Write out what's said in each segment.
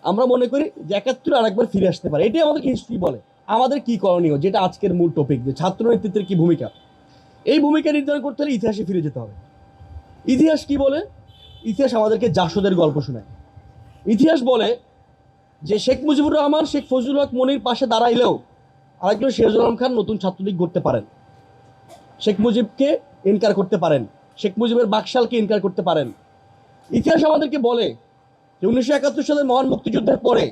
আমরা মনে করি যে ৭১ আরেকবার ফিরে আসতে পারে। এটাই আমাদের হিস্ট্রি বলে। আমাদের কি করণীয়, যেটা আজকের মূল টপিক, যে ছাত্র নেতৃত্বের কি ভূমিকা। এই ভূমিকা নির্ধারণ করতে হলে ইতিহাসে ফিরে যেতে হবে। ইতিহাস কি বলে? ইতিহাস আমাদেরকে জাসদের গল্প শোনায়। ইতিহাস বলে যে শেখ মুজিবুর রহমান শেখ ফজলুল হক মনির পাশে দাঁড়াইলেও আরেকজন সিরাজুল আলম খান নতুন ছাত্রলীগ গড়তে পারেন, শেখ মুজিবকে ইনকার করতে পারেন, শেখ মুজিবের বাকশালকে ইনকার করতে পারেন। ইতিহাস আমাদেরকে বলে যে ১৯৭১ সালের মহান মুক্তিযুদ্ধের পরে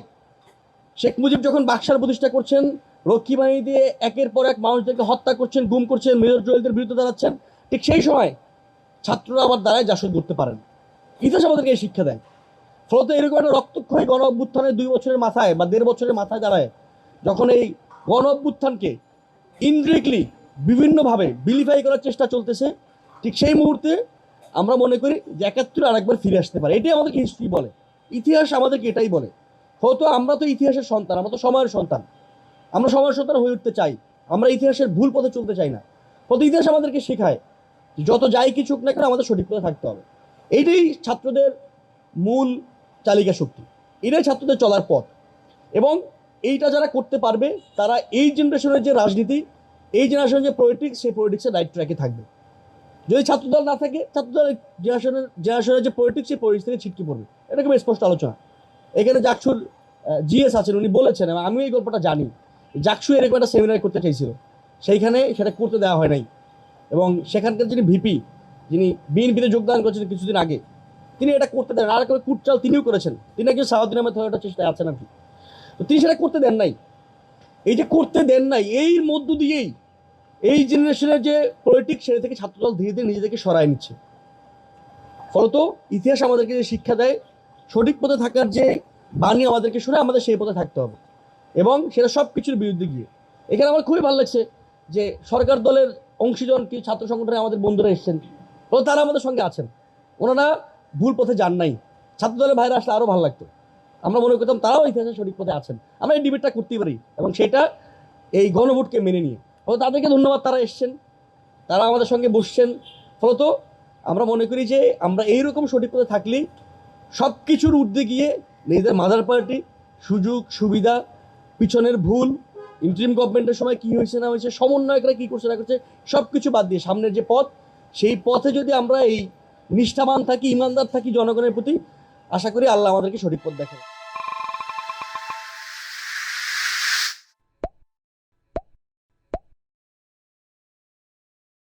শেখ মুজিব যখন বাকশাল প্রতিষ্ঠা করছেন, রক্ষী বাহিনী দিয়ে একের পর এক মানুষদেরকে হত্যা করছেন, গুম করছেন, মেজর জয়েলদের বিরুদ্ধে দাঁড়াচ্ছেন, ঠিক সেই সময় ছাত্ররা আবার দাঁড়ায় জাসদ করতে পারেন। ইতিহাস আমাদেরকে এই শিক্ষা দেয়। ফলত এরকম একটা রক্তক্ষয়ী গণ অভ্যুত্থানের ২ বছরের মাথায় বা ১.৫ বছরের মাথায় দাঁড়ায় যখন এই গণ অভ্যুত্থানকে ইনডিরেক্টলি বিভিন্নভাবে বিলিফাই করার চেষ্টা চলতেছে, ঠিক সেই মুহূর্তে আমরা মনে করি যে ৭১ আরেকবার ফিরে আসতে পারে। এটাই আমাদেরকে হিস্ট্রি বলে। ইতিহাস আমাদেরকে এটাই বলে। হয়তো আমরা তো ইতিহাসের সন্তান, আমরা তো সময়ের সন্তান, আমরা সময়ের সন্তান হয়ে উঠতে চাই, আমরা ইতিহাসের ভুল পথে চলতে চাই না। হয়তো ইতিহাস আমাদেরকে শেখায় যত যাই কিছু না কেন আমাদের সঠিক পথে থাকতে হবে। এইটাই ছাত্রদের মূল চালিকা শক্তি, এটাই ছাত্রদের চলার পথ। এবং এইটা যারা করতে পারবে তারা এই জেনারেশনের যে রাজনীতি, এই জেনারেশনের যে পলিটিক্স, সেই পলিটিক্সের রাইট ট্র্যাকে থাকবে। যদি ছাত্রদল না থাকে, ছাত্রদল জেনারেশনের যে পলিটিক্স, সেই পলিটিক্স থেকে ছিটকে পড়বে। এটা খুব স্পষ্ট আলোচনা। এখানে জাকসুর জিএস আছেন, উনি বলেছেন, এবং আমিও এই গল্পটা জানি, জাকসু এরকম একটা সেমিনার করতে চাইছিল, সেইখানে সেটা করতে দেওয়া হয় নাই। এবং সেখানকার যিনি ভিপি, যিনি বিএনপিতে যোগদান করেছেন কিছুদিন আগে, তিনি এটা করতে দেন। আর একটা কুটচাল তিনিও করেছেন, তিনি একজন সাউদ্দিন আহমেদ হওয়ার চেষ্টায় আছেন আর কি। তো তিনি সেটা করতে দেন নাই। এই যে করতে দেন নাই, এর মধ্য দিয়েই এই জেনারেশনের যে পলিটিক্স, সেটা থেকে ছাত্রদল ধীরে ধীরে নিজেদেরকে সরায় নিচ্ছে। ফলত ইতিহাস আমাদেরকে যে শিক্ষা দেয়, সঠিক পথে থাকার যে বাণী আমাদেরকে শুনে, আমাদের সেই পথে থাকতে হবে, এবং সেটা সব কিছুর বিরুদ্ধে গিয়ে। এখানে আমার খুবই ভালো লাগছে যে সরকার দলের অংশীজন কি ছাত্র সংগঠনে আমাদের বন্ধুরা এসেছেন, তো তারা আমাদের সঙ্গে আছেন, ওনারা ভুল পথে যান নাই। ছাত্র দলের ভাইরা আসলে আরও ভালো লাগতো। আমরা মনে করতাম তারাও ইতিহাসের সঠিক পথে আছেন, আমরা এই ডিবেটটা করতেই পারি, এবং সেটা এই গণভোটকে মেনে নিয়ে। ফলে তাদেরকে ধন্যবাদ, তারা এসছেন, তারা আমাদের সঙ্গে বসছেন। ফলত আমরা মনে করি যে আমরা এইরকম সঠিক পথে থাকলেই সব কিছুর ঊর্ধ্বে গিয়ে নিজেদের মাদার পার্টি, সুযোগ সুবিধা, পিছনের ভুল, ইন্টারিম গভর্নমেন্টের সময় কী হয়েছে না হয়েছে, সমন্বয়করা কী করছে না করছে, সব কিছু বাদ দিয়ে সামনের যে পথ, সেই পথে যদি আমরা এই নিষ্ঠাবান থাকি, ইমানদার থাকি জনগণের প্রতি, আশা করি আল্লাহ আমাদেরকে সঠিক পথ দেখাবে।